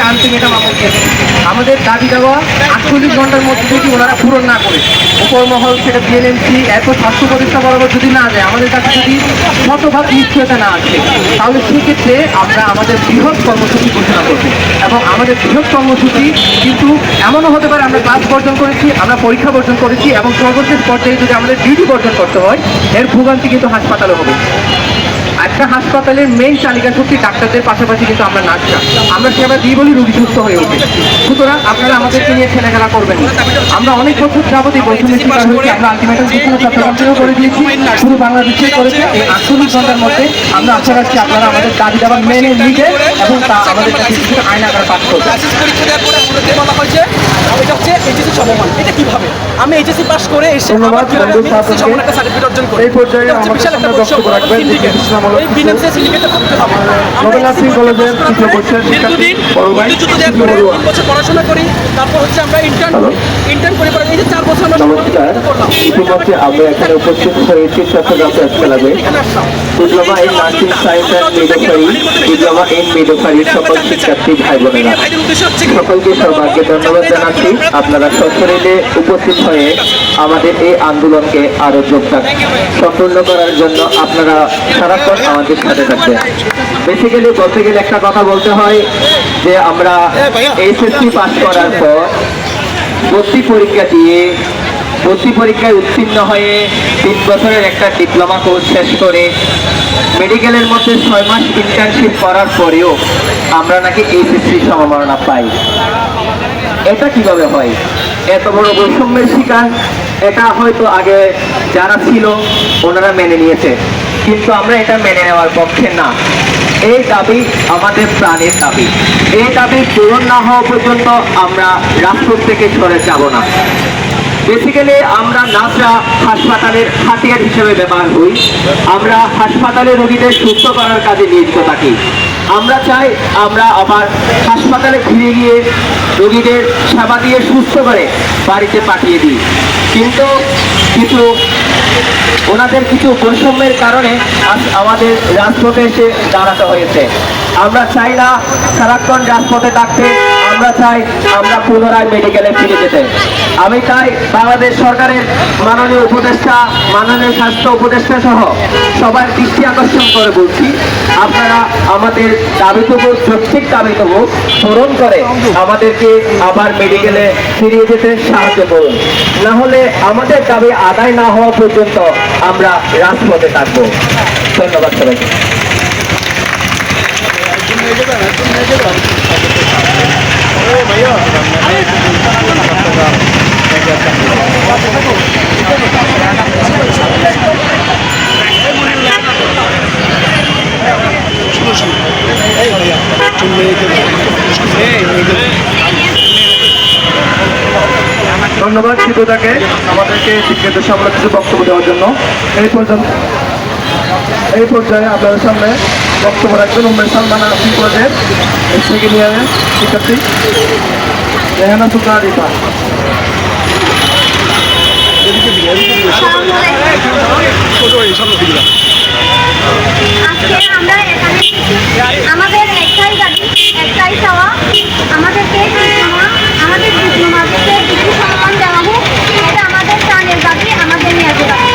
একটি আলটিমেটাম আমরা দিয়েছি। আমাদের দাবি দেওয়া 48 ঘন্টার মধ্যে যদি ওনারা পূরণ না করে, উপর মহল সেটা বিএনএমসি এরপর স্বাস্থ্য প্রতিষ্ঠা বরাবর যদি না যায়, আমাদের কাছে যদি শতভাগ নিশ্চয়তা না আসে, তাহলে সেক্ষেত্রে আমরা আমাদের বৃহৎ কর্মসূচি ঘোষণা করব। এবং আমাদের বৃহৎ কর্মসূচি কিন্তু এমনও হতে পারে আমরা ক্লাস বর্জন করেছি, আমরা পরীক্ষা বর্জন করেছি, এবং সর্বশেষ পর্যায়ে যদি আমাদের ডিউটি বর্জন করতে হয়, এর ভোগান্তি কিন্তু হাসপাতালে হবে। একটা হাসপাতালের মেইন চালিকা শক্তি ডাক্তারদের পাশাপাশি কিন্তু আমরা নার্সরা, আমরা সেবা দিই বলি রোগী সুস্থ হয়ে ওঠে। সুতরাং আপনারা আমাদেরকে নিয়ে ছেলেখেলা করবেন না। আমরা অনেক বছর যাবতীয় বৈষম্যের শিকার হয়েছি। আমরা আলটিমেটাম ঘোষণা চট্টগ্রামেও করে দিয়েছি, শুধু বাংলাদেশে করেছে। এই 48 ঘন্টার মধ্যে আমরা আশা রাখছি আপনারা আমাদের দাবি দাবা মেনে নিতে এবং তা আমাদের কাছে কিছু আইন আকারে পাঠ করবে। পরীক্ষা দেওয়ার পরে আমাদের বলা হয়েছে এটা হচ্ছে এইচএসসি সমমান। এটা কিভাবে আমি এইচএসসি পাস করে এসে ধন্যবাদ সমমান একটা সার্টিফিকেট অর্জন করি। এই পর্যায়ে আমাদের সামনে বক্তব্য রাখবেন এই বিএনএমসি সিন্ডিকেটে থাকতে হবে। নোবেল নার্সিং কলেজের তৃতীয় বর্ষের শিক্ষার্থী বড় ভাই বছর পড়াশোনা করি, তারপর হচ্ছে আমরা ইন্টার্ন করে এই যে 4 বছর আমরা করলাম। ইতিমধ্যে আমরা এখানে উপস্থিত হয়েছি চট্টগ্রাম প্রেস ক্লাবে diploma in nursing science and midwifery, diploma in মিডওয়াইফারির সকল শিক্ষার্থী ভাই বোনেরা, সকলকে সবাইকে ধন্যবাদ জানাচ্ছি। আপনারা সশরীরে উপস্থিত হয়ে আমাদের এই আন্দোলনকে আরো যোগদান সম্পূর্ণ করার জন্য আপনারা সারাক্ষণ আমাদের সাথে থাকবেন। বেসিক্যালি বলতে গেলে একটা কথা বলতে হয় যে আমরা এইচএসসি পাস করার পর ভর্তি পরীক্ষা দিয়ে ভর্তি পরীক্ষায় উত্তীর্ণ হয়ে 3 বছরের একটা ডিপ্লোমা কোর্স শেষ করে মেডিকেলের মধ্যে 6 মাস ইন্টার্নশিপ করার পরেও আমরা নাকি এইচএসসি সমমাননা পাই। এটা কিভাবে হয়? এত বড় বৈষম্যের শিকার এটা হয়তো আগে যারা ছিল ওনারা মেনে নিয়েছে, কিন্তু আমরা এটা মেনে নেওয়ার পক্ষে না। এই দাবি আমাদের প্রাণের দাবি। এই দাবি পূরণ না হওয়া পর্যন্ত আমরা রাজপথ থেকে সরে যাব না। বেসিক্যালি আমরা নার্সরা হাসপাতালের হাতিয়ার হিসেবে ব্যবহার হই। আমরা হাসপাতালে রোগীদের সুস্থ করার কাজে নিয়োজিত থাকি। আমরা চাই আমরা আবার হাসপাতালে ফিরে গিয়ে রোগীদের সেবা দিয়ে সুস্থ করে বাড়িতে পাঠিয়ে দিই, কিন্তু ওনাদের কিছু বৈষম্যের কারণে আমাদের রাজপথে এসে দাঁড়াতে হয়েছে। আমরা চাই না সারাক্ষণ রাজপথে থাকতে, আমরা চাই আমরা পুনরায় মেডিকেলে ফিরে যেতে। আমি চাই বাংলাদেশ সরকারের মাননীয় উপদেষ্টা, মাননীয় স্বাস্থ্য উপদেষ্টা সহ সবার দৃষ্টি আকর্ষণ করে বলছি, আপনারা আমাদের দাবিটুকু, যৌক্তিক দাবিটুকু পূরণ করে আমাদেরকে আবার মেডিকেলে ফিরিয়ে যেতে সাহায্য করুন। না হলে আমাদের দাবি আদায় না হওয়া পর্যন্ত আমরা রাজপথে থাকবো। ধন্যবাদ সবাইকে। ধন্যবাদ সিদ্ধতাকে আমাদেরকে শিক্ষিত সামনে কিছু বক্তব্য দেওয়ার জন্য। এই পর্যায়ে আপনাদের সামনে বক্তব্য রাখবেন উম্মে সালমান নার্সিং কলেজের সেকেন্ড ইয়ারের শিক্ষার্থী রেহানা সুলতানা রিফা। আমাদের একটাই দাবি, একটাই চাওয়া, আমাদেরকে আমাদের ডিপ্লোমাতে ডিগ্রি সম্মান দেওয়া হোক। এটা আমাদের প্রাণের দাবি, আমাদের মেয়াদের দাবি।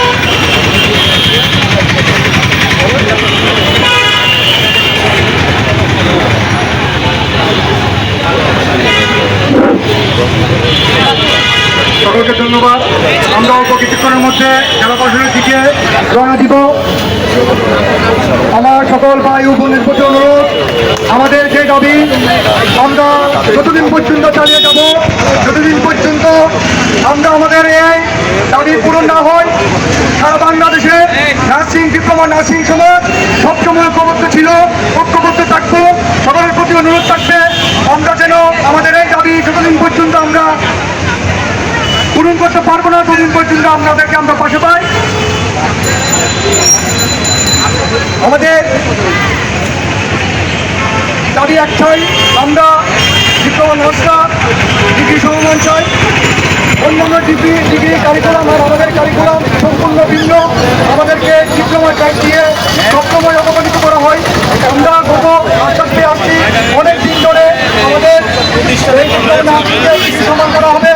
সকলকে ধন্যবাদ। আমরা অল্প কিছুক্ষণের মধ্যে জেলা প্রশাসনের দিকে রওনা দিব। আমার সকল ভাই ও বোনের প্রতি অনুরোধ, আমাদের যে দাবি আমরা যতদিন পর্যন্ত চালিয়ে যাব, যতদিন পর্যন্ত আমরা আমাদের এই দাবি পূরণ না হয়, সারা বাংলাদেশে নার্সিং ডিপ্লোমা নার্সিং সমাজ সবসময় ঐক্যবদ্ধ ছিল, ঐক্যবদ্ধ থাকবো। সকলের প্রতি অনুরোধ থাকবে আমরা যেন আমাদের এই দাবি যতদিন পর্যন্ত আমরা পূরণ করতে পারবো না, ততদিন পর্যন্ত আপনাদেরকে আমরা পাশে পাই। আমাদের দাবি একটাই, আমরা ডিপ্লোমা নার্সরা ডিগ্রি সমমান চাই। অন্যান্য ডিগ্রি কারিকুলাম আর আমাদের কারিকুলাম সম্পূর্ণ ভিন্ন। আমাদেরকে ডিপ্লোমা টাইপ দিয়ে সবসময় অবমানিত করা হয়। আমরা গত আশ্বাস পেয়ে আসছি অনেক দিন ধরে আমাদের সম্মান করা হবে।